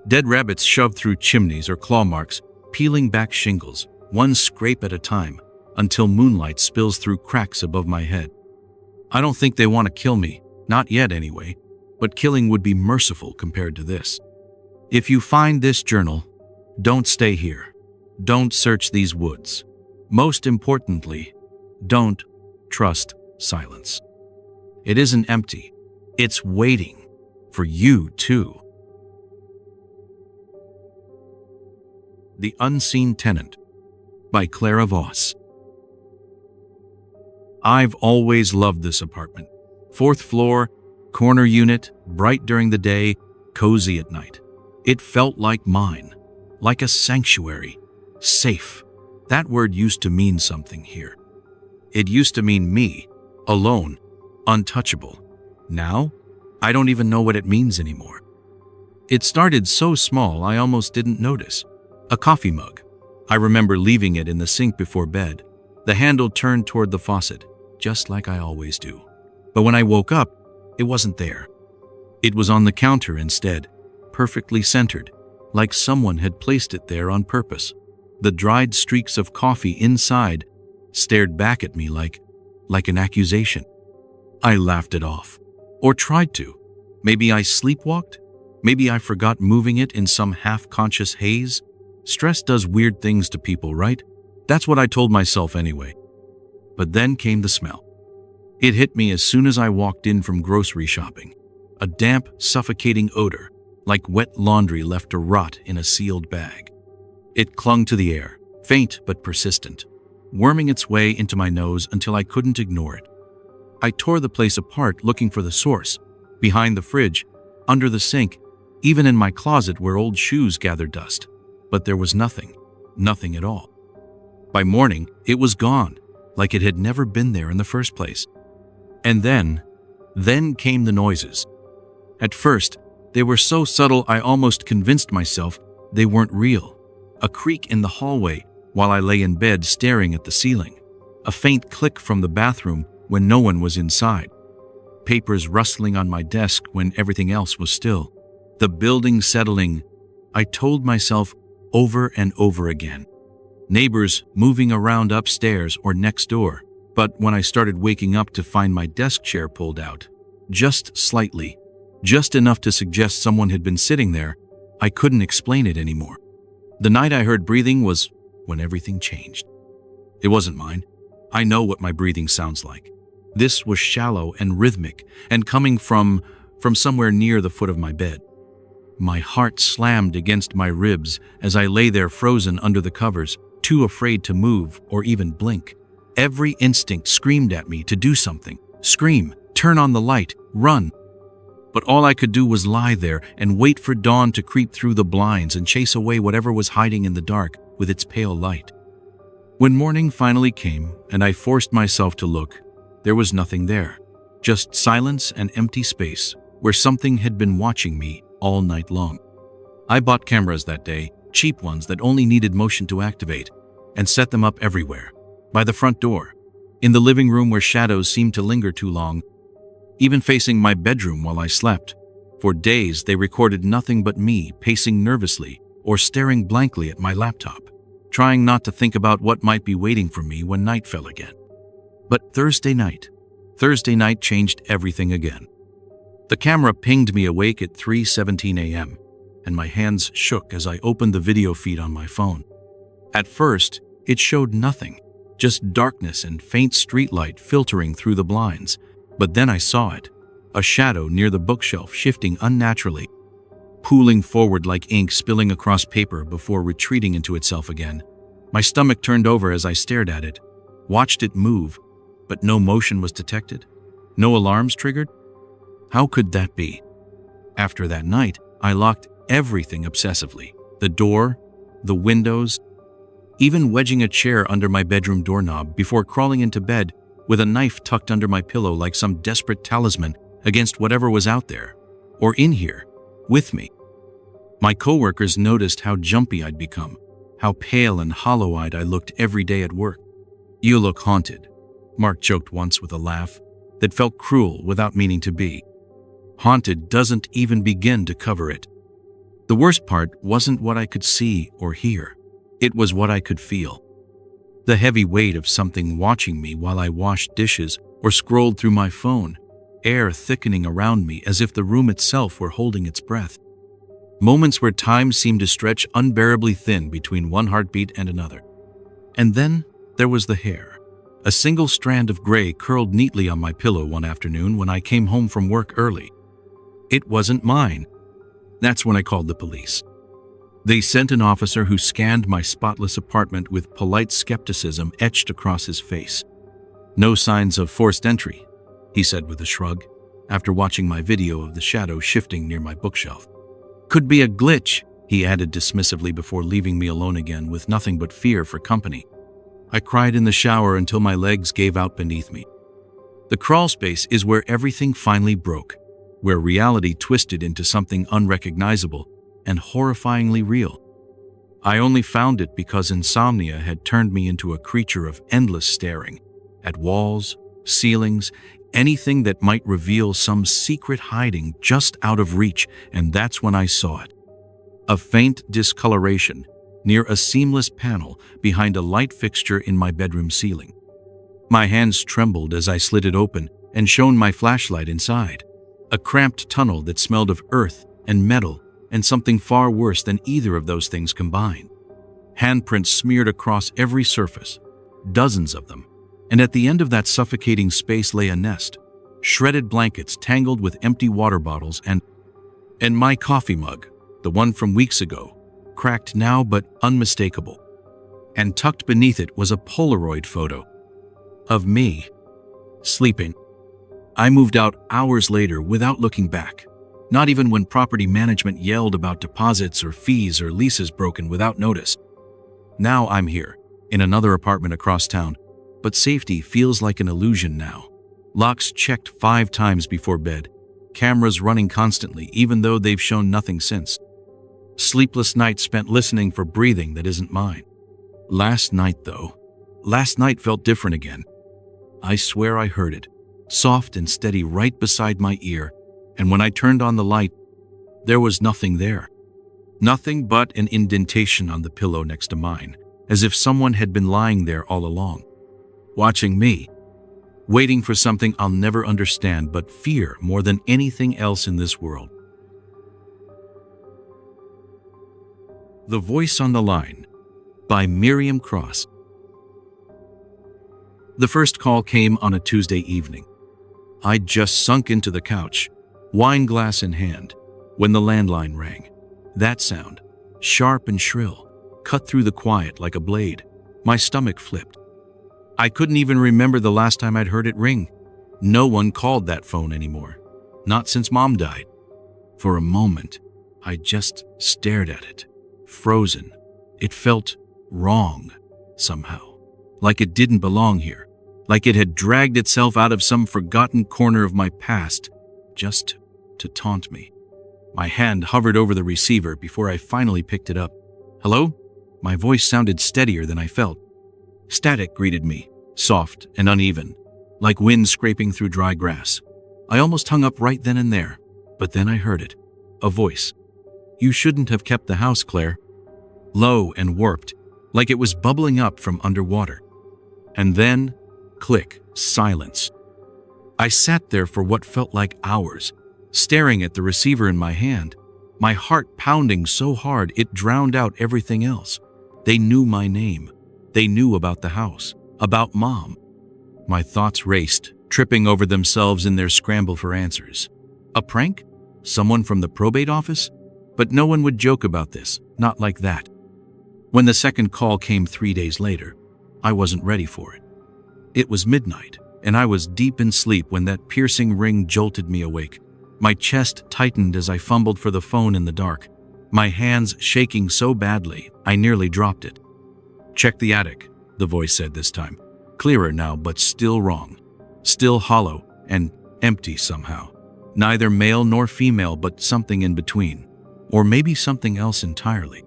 Dead rabbits shoved through chimneys or claw marks, peeling back shingles, one scrape at a time, until moonlight spills through cracks above my head. I don't think they want to kill me, not yet anyway, but killing would be merciful compared to this. If you find this journal, don't stay here. Don't search these woods. Most importantly, don't trust silence. It isn't empty. It's waiting for you too. The Unseen Tenant by Clara Voss. I've always loved this apartment. Fourth floor, corner unit, bright during the day, cozy at night. It felt like mine, like a sanctuary, safe. That word used to mean something here. It used to mean me, alone, untouchable. Now, I don't even know what it means anymore. It started so small I almost didn't notice. A coffee mug. I remember leaving it in the sink before bed, the handle turned toward the faucet, just like I always do. But when I woke up, it wasn't there. It was on the counter instead, perfectly centered, like someone had placed it there on purpose. The dried streaks of coffee inside stared back at me like an accusation. I laughed it off, or tried to. Maybe I sleepwalked? Maybe I forgot moving it in some half-conscious haze? Stress does weird things to people, right? That's what I told myself anyway. But then came the smell. It hit me as soon as I walked in from grocery shopping. A damp, suffocating odor, like wet laundry left to rot in a sealed bag. It clung to the air, faint but persistent, worming its way into my nose until I couldn't ignore it. I tore the place apart looking for the source, behind the fridge, under the sink, even in my closet where old shoes gathered dust. But there was nothing at all. By morning, it was gone, like it had never been there in the first place. And then came the noises. At first, they were so subtle I almost convinced myself they weren't real. A creak in the hallway while I lay in bed staring at the ceiling. A faint click from the bathroom when no one was inside. Papers rustling on my desk when everything else was still. The building settling, I told myself over and over again. Neighbors moving around upstairs or next door. But when I started waking up to find my desk chair pulled out, just slightly, just enough to suggest someone had been sitting there, I couldn't explain it anymore. The night I heard breathing was when everything changed. It wasn't mine. I know what my breathing sounds like. This was shallow and rhythmic and coming from somewhere near the foot of my bed. My heart slammed against my ribs as I lay there frozen under the covers, too afraid to move or even blink. Every instinct screamed at me to do something. Scream, turn on the light, run. But all I could do was lie there and wait for dawn to creep through the blinds and chase away whatever was hiding in the dark with its pale light. When morning finally came and I forced myself to look, there was nothing there. Just silence and empty space where something had been watching me all night long. I bought cameras that day, cheap ones that only needed motion to activate, and set them up everywhere. By the front door, in the living room where shadows seemed to linger too long, even facing my bedroom while I slept. For days they recorded nothing but me pacing nervously or staring blankly at my laptop, trying not to think about what might be waiting for me when night fell again. But Thursday night changed everything again. The camera pinged me awake at 3:17 a.m., and my hands shook as I opened the video feed on my phone. At first, it showed nothing, just darkness and faint streetlight filtering through the blinds. But then I saw it, a shadow near the bookshelf shifting unnaturally, pooling forward like ink spilling across paper before retreating into itself again. My stomach turned over as I stared at it, watched it move, but no motion was detected, no alarms triggered. How could that be? After that night, I locked everything obsessively, the door, the windows, even wedging a chair under my bedroom doorknob before crawling into bed with a knife tucked under my pillow like some desperate talisman against whatever was out there, or in here, with me. My coworkers noticed how jumpy I'd become, how pale and hollow-eyed I looked every day at work. "You look haunted," Mark joked once with a laugh that felt cruel without meaning to be. Haunted doesn't even begin to cover it. The worst part wasn't what I could see or hear. It was what I could feel. The heavy weight of something watching me while I washed dishes or scrolled through my phone, air thickening around me as if the room itself were holding its breath. Moments where time seemed to stretch unbearably thin between one heartbeat and another. And then there was the hair. A single strand of gray curled neatly on my pillow one afternoon when I came home from work early. It wasn't mine. That's when I called the police. They sent an officer who scanned my spotless apartment with polite skepticism etched across his face. No signs of forced entry, he said with a shrug, after watching my video of the shadow shifting near my bookshelf. Could be a glitch, he added dismissively before leaving me alone again with nothing but fear for company. I cried in the shower until my legs gave out beneath me. The crawl space is where everything finally broke, where reality twisted into something unrecognizable and horrifyingly real. I only found it because insomnia had turned me into a creature of endless staring at walls, ceilings, anything that might reveal some secret hiding just out of reach, and that's when I saw it. A faint discoloration near a seamless panel behind a light fixture in my bedroom ceiling. My hands trembled as I slid it open and shone my flashlight inside. A cramped tunnel that smelled of earth and metal and something far worse than either of those things combined. Handprints smeared across every surface, dozens of them, and at the end of that suffocating space lay a nest, shredded blankets tangled with empty water bottles and my coffee mug, the one from weeks ago, cracked now but unmistakable. And tucked beneath it was a Polaroid photo of me, sleeping. I moved out hours later without looking back, not even when property management yelled about deposits or fees or leases broken without notice. Now I'm here, in another apartment across town, but safety feels like an illusion now. Locks checked 5 times before bed, cameras running constantly even though they've shown nothing since. Sleepless nights spent listening for breathing that isn't mine. Last night felt different again. I swear I heard it, soft and steady right beside my ear, and when I turned on the light, there was nothing there. Nothing but an indentation on the pillow next to mine, as if someone had been lying there all along, watching me, waiting for something I'll never understand but fear more than anything else in this world. The Voice on the Line by Miriam Cross. The first call came on a Tuesday evening. I'd just sunk into the couch, wine glass in hand, when the landline rang. That sound, sharp and shrill, cut through the quiet like a blade. My stomach flipped. I couldn't even remember the last time I'd heard it ring. No one called that phone anymore. Not since Mom died. For a moment, I just stared at it, frozen. It felt wrong, somehow. Like it didn't belong here. Like it had dragged itself out of some forgotten corner of my past, just to taunt me. My hand hovered over the receiver before I finally picked it up. Hello? My voice sounded steadier than I felt. Static greeted me, soft and uneven, like wind scraping through dry grass. I almost hung up right then and there, but then I heard it. A voice. You shouldn't have kept the house, Claire. Low and warped, like it was bubbling up from underwater. And then, click, silence. I sat there for what felt like hours, staring at the receiver in my hand, my heart pounding so hard it drowned out everything else. They knew my name. They knew about the house, about Mom. My thoughts raced, tripping over themselves in their scramble for answers. A prank? Someone from the probate office? But no one would joke about this, not like that. When the second call came 3 days later, I wasn't ready for it. It was midnight, and I was deep in sleep when that piercing ring jolted me awake. My chest tightened as I fumbled for the phone in the dark, my hands shaking so badly I nearly dropped it. Check the attic, the voice said this time. Clearer now, but still wrong. Still hollow and empty somehow. Neither male nor female, but something in between. Or maybe something else entirely.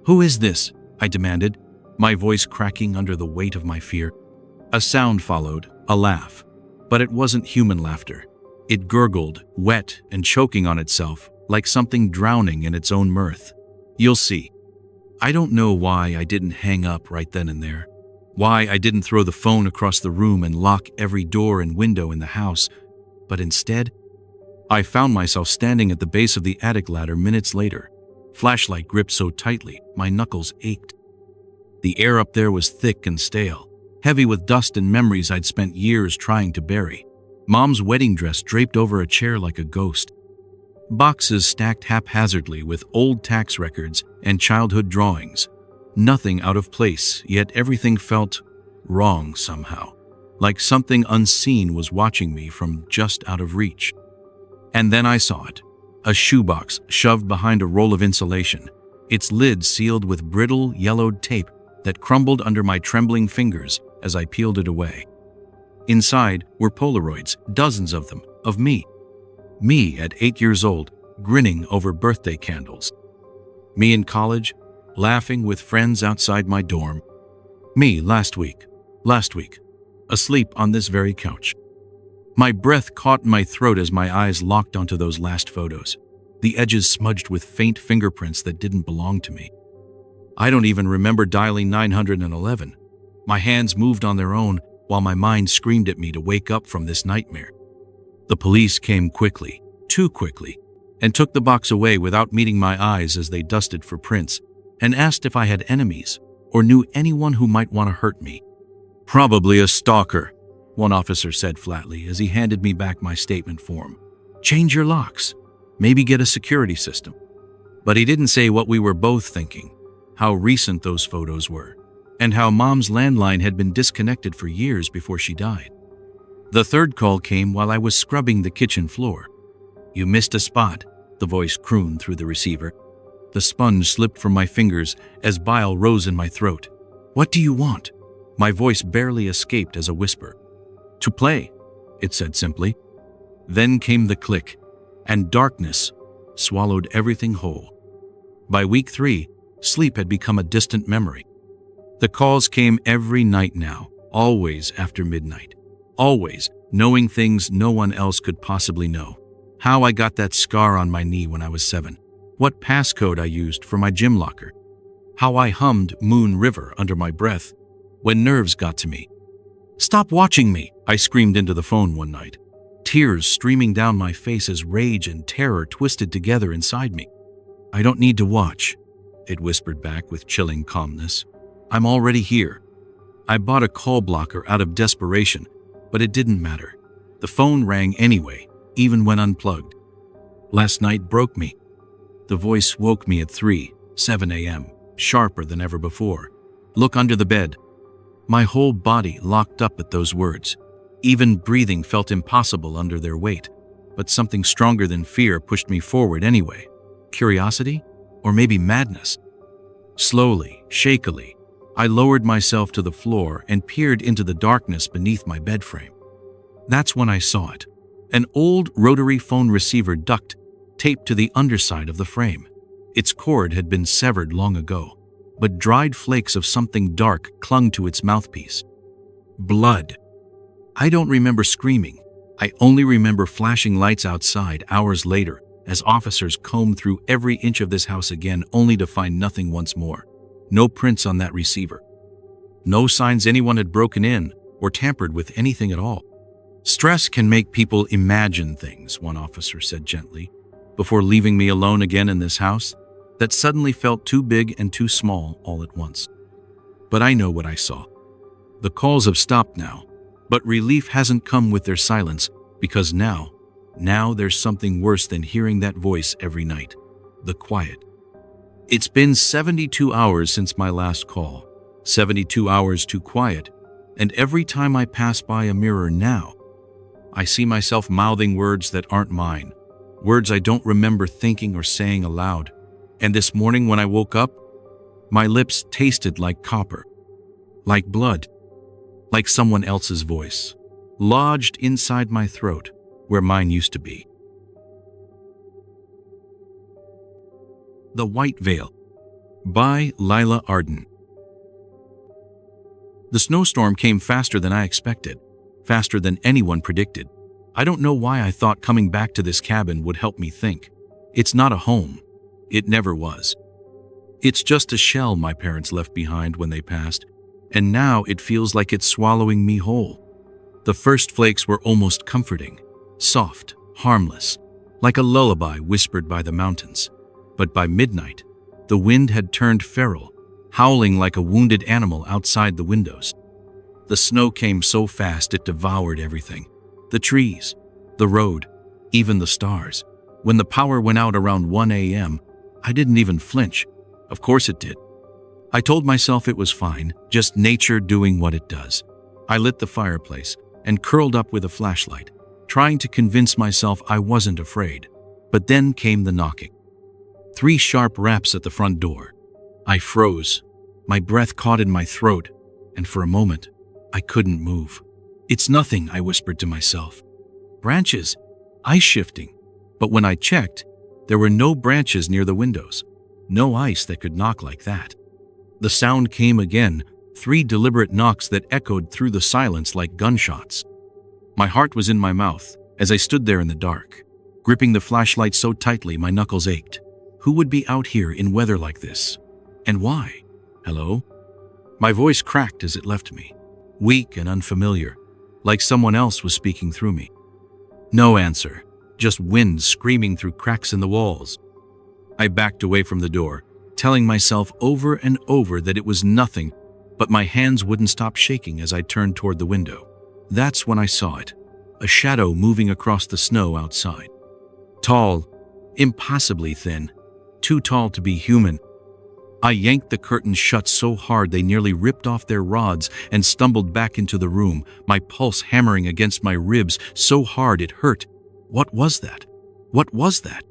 Who is this? I demanded, my voice cracking under the weight of my fear. A sound followed, a laugh. But it wasn't human laughter. It gurgled, wet and choking on itself, like something drowning in its own mirth. You'll see. I don't know why I didn't hang up right then and there. Why I didn't throw the phone across the room and lock every door and window in the house. But instead, I found myself standing at the base of the attic ladder minutes later. Flashlight gripped so tightly, my knuckles ached. The air up there was thick and stale, heavy with dust and memories I'd spent years trying to bury. Mom's wedding dress draped over a chair like a ghost. Boxes stacked haphazardly with old tax records and childhood drawings. Nothing out of place, yet everything felt wrong somehow. like something unseen was watching me from just out of reach. And then I saw it. A shoebox shoved behind a roll of insulation, its lid sealed with brittle, yellowed tape that crumbled under my trembling fingers as I peeled it away. Inside were Polaroids, dozens of them, of me. Me at 8 years old, grinning over birthday candles. Me in college, laughing with friends outside my dorm. Me last week, asleep on this very couch. My breath caught in my throat as my eyes locked onto those last photos, the edges smudged with faint fingerprints that didn't belong to me. I don't even remember dialing 911. My hands moved on their own while my mind screamed at me to wake up from this nightmare. The police came quickly, too quickly, and took the box away without meeting my eyes as they dusted for prints and asked if I had enemies or knew anyone who might want to hurt me. "Probably a stalker," one officer said flatly as he handed me back my statement form. "Change your locks. Maybe get a security system." But he didn't say what we were both thinking, how recent those photos were, and how Mom's landline had been disconnected for years before she died. The third call came while I was scrubbing the kitchen floor. "You missed a spot," the voice crooned through the receiver. The sponge slipped from my fingers as bile rose in my throat. "What do you want?" My voice barely escaped as a whisper. "To play," it said simply. Then came the click, and darkness swallowed everything whole. By week 3, sleep had become a distant memory. The calls came every night now, always after midnight. Always knowing things no one else could possibly know. How I got that scar on my knee when I was 7. What passcode I used for my gym locker. How I hummed Moon River under my breath when nerves got to me. "Stop watching me," I screamed into the phone one night, tears streaming down my face as rage and terror twisted together inside me. "I don't need to watch," it whispered back with chilling calmness. "I'm already here." I bought a call blocker out of desperation, but it didn't matter. The phone rang anyway, even when unplugged. Last night broke me. The voice woke me at 7 a.m., sharper than ever before. "Look under the bed." My whole body locked up at those words. Even breathing felt impossible under their weight, but something stronger than fear pushed me forward anyway. Curiosity? Or maybe madness? Slowly, shakily, I lowered myself to the floor and peered into the darkness beneath my bed frame. That's when I saw it. An old rotary phone receiver duct taped to the underside of the frame. Its cord had been severed long ago, but dried flakes of something dark clung to its mouthpiece. Blood. I don't remember screaming. I only remember flashing lights outside hours later as officers combed through every inch of this house again only to find nothing once more. No prints on that receiver. No signs anyone had broken in or tampered with anything at all. "Stress can make people imagine things," one officer said gently, before leaving me alone again in this house that suddenly felt too big and too small all at once. But I know what I saw. The calls have stopped now, but relief hasn't come with their silence because now there's something worse than hearing that voice every night. The quiet. It's been 72 hours since my last call, 72 hours too quiet, and every time I pass by a mirror now, I see myself mouthing words that aren't mine, words I don't remember thinking or saying aloud. And this morning when I woke up, my lips tasted like copper, like blood, like someone else's voice, lodged inside my throat where mine used to be. The White Veil by Lila Arden. The snowstorm came faster than I expected, faster than anyone predicted. I don't know why I thought coming back to this cabin would help me think. It's not a home. It never was. It's just a shell my parents left behind when they passed, and now it feels like it's swallowing me whole. The first flakes were almost comforting, soft, harmless, like a lullaby whispered by the mountains. But by midnight, the wind had turned feral, howling like a wounded animal outside the windows. The snow came so fast it devoured everything. The trees, the road, even the stars. When the power went out around 1 a.m., I didn't even flinch. Of course it did. I told myself it was fine, just nature doing what it does. I lit the fireplace and curled up with a flashlight, trying to convince myself I wasn't afraid. But then came the knocking. 3 sharp raps at the front door. I froze. My breath caught in my throat, and for a moment, I couldn't move. "It's nothing," I whispered to myself. "Branches, ice shifting." But when I checked, there were no branches near the windows. No ice that could knock like that. The sound came again, 3 deliberate knocks that echoed through the silence like gunshots. My heart was in my mouth as I stood there in the dark, gripping the flashlight so tightly my knuckles ached. Who would be out here in weather like this? And why? "Hello?" My voice cracked as it left me, weak and unfamiliar, like someone else was speaking through me. No answer, just wind screaming through cracks in the walls. I backed away from the door, telling myself over and over that it was nothing, but my hands wouldn't stop shaking as I turned toward the window. That's when I saw it, a shadow moving across the snow outside. Tall, impossibly thin, too tall to be human. I yanked the curtains shut so hard they nearly ripped off their rods and stumbled back into the room, my pulse hammering against my ribs so hard it hurt. What was that? What was that?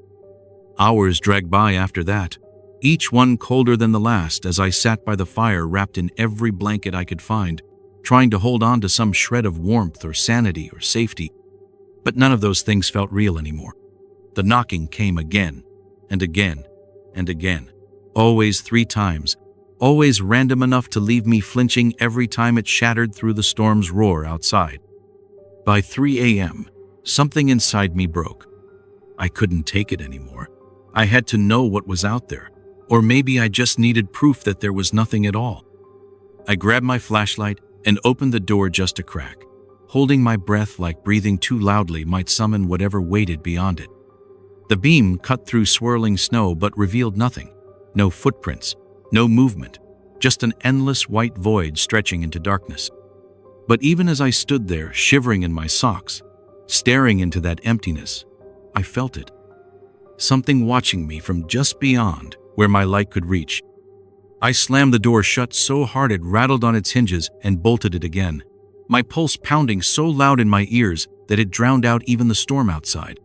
Hours dragged by after that, each one colder than the last as I sat by the fire wrapped in every blanket I could find, trying to hold on to some shred of warmth or sanity or safety. But none of those things felt real anymore. The knocking came again and again and again. Always 3 times, always random enough to leave me flinching every time it shattered through the storm's roar outside. By 3 a.m., something inside me broke. I couldn't take it anymore. I had to know what was out there, or maybe I just needed proof that there was nothing at all. I grabbed my flashlight and opened the door just a crack, holding my breath like breathing too loudly might summon whatever waited beyond it. The beam cut through swirling snow but revealed nothing. No footprints, no movement, just an endless white void stretching into darkness. But even as I stood there, shivering in my socks, staring into that emptiness, I felt it. Something watching me from just beyond where my light could reach. I slammed the door shut so hard it rattled on its hinges and bolted it again, my pulse pounding so loud in my ears that it drowned out even the storm outside.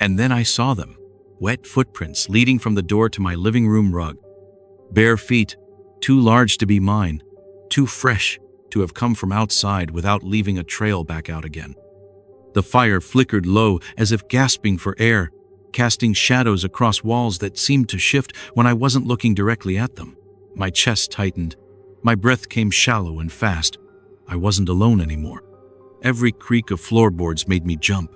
And then I saw them. Wet footprints leading from the door to my living room rug. Bare feet, too large to be mine, too fresh to have come from outside without leaving a trail back out again. The fire flickered low as if gasping for air, casting shadows across walls that seemed to shift when I wasn't looking directly at them. My chest tightened. My breath came shallow and fast. I wasn't alone anymore. Every creak of floorboards made me jump.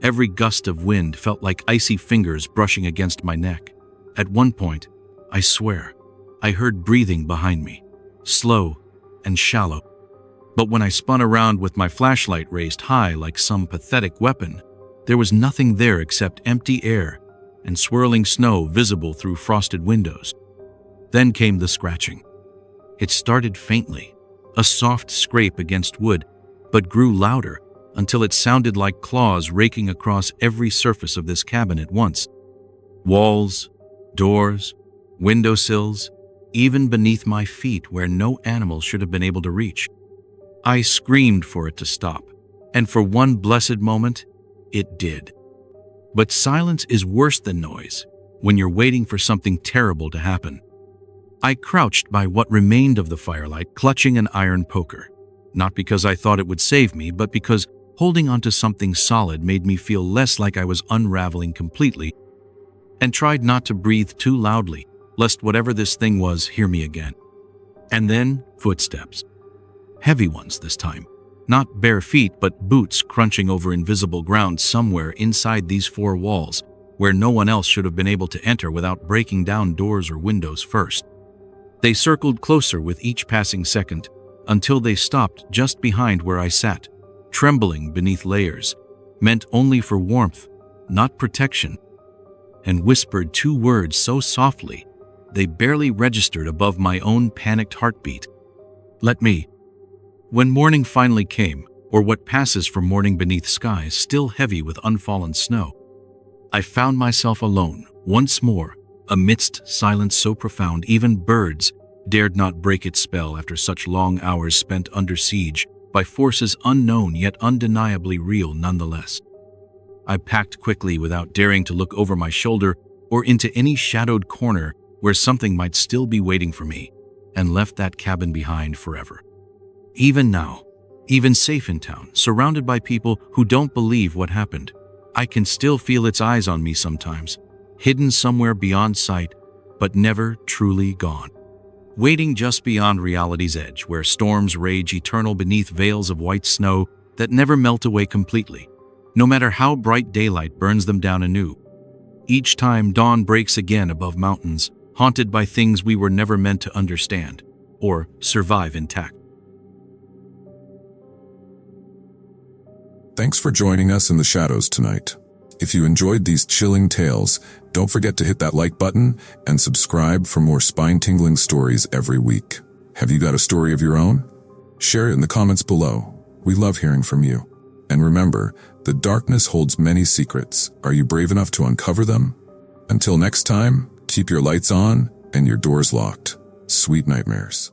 Every gust of wind felt like icy fingers brushing against my neck. At one point, I swear, I heard breathing behind me, slow and shallow. But when I spun around with my flashlight raised high like some pathetic weapon, there was nothing there except empty air and swirling snow visible through frosted windows. Then came the scratching. It started faintly, a soft scrape against wood, but grew louder, until it sounded like claws raking across every surface of this cabin at once. Walls, doors, windowsills, even beneath my feet where no animal should have been able to reach. I screamed for it to stop, and for one blessed moment, it did. But silence is worse than noise when you're waiting for something terrible to happen. I crouched by what remained of the firelight, clutching an iron poker. Not because I thought it would save me, but because holding onto something solid made me feel less like I was unraveling completely, and tried not to breathe too loudly, lest whatever this thing was hear me again. And then footsteps. Heavy ones this time. Not bare feet, but boots crunching over invisible ground somewhere inside these 4 walls, where no one else should have been able to enter without breaking down doors or windows first. They circled closer with each passing second, until they stopped just behind where I sat, trembling beneath layers, meant only for warmth, not protection, and whispered 2 words so softly they barely registered above my own panicked heartbeat. Let me. When morning finally came, or what passes for morning beneath skies still heavy with unfallen snow, I found myself alone, once more, amidst silence so profound even birds dared not break its spell after such long hours spent under siege, by forces unknown yet undeniably real nonetheless. I packed quickly without daring to look over my shoulder or into any shadowed corner where something might still be waiting for me, and left that cabin behind forever. Even now, even safe in town, surrounded by people who don't believe what happened, I can still feel its eyes on me sometimes, hidden somewhere beyond sight, but never truly gone. Waiting just beyond reality's edge, where storms rage eternal beneath veils of white snow that never melt away completely, no matter how bright daylight burns them down anew. Each time dawn breaks again above mountains, haunted by things we were never meant to understand or survive intact. Thanks for joining us in the shadows tonight. If you enjoyed these chilling tales, don't forget to hit that like button and subscribe for more spine-tingling stories every week. Have you got a story of your own? Share it in the comments below. We love hearing from you. And remember, the darkness holds many secrets. Are you brave enough to uncover them? Until next time, keep your lights on and your doors locked. Sweet nightmares.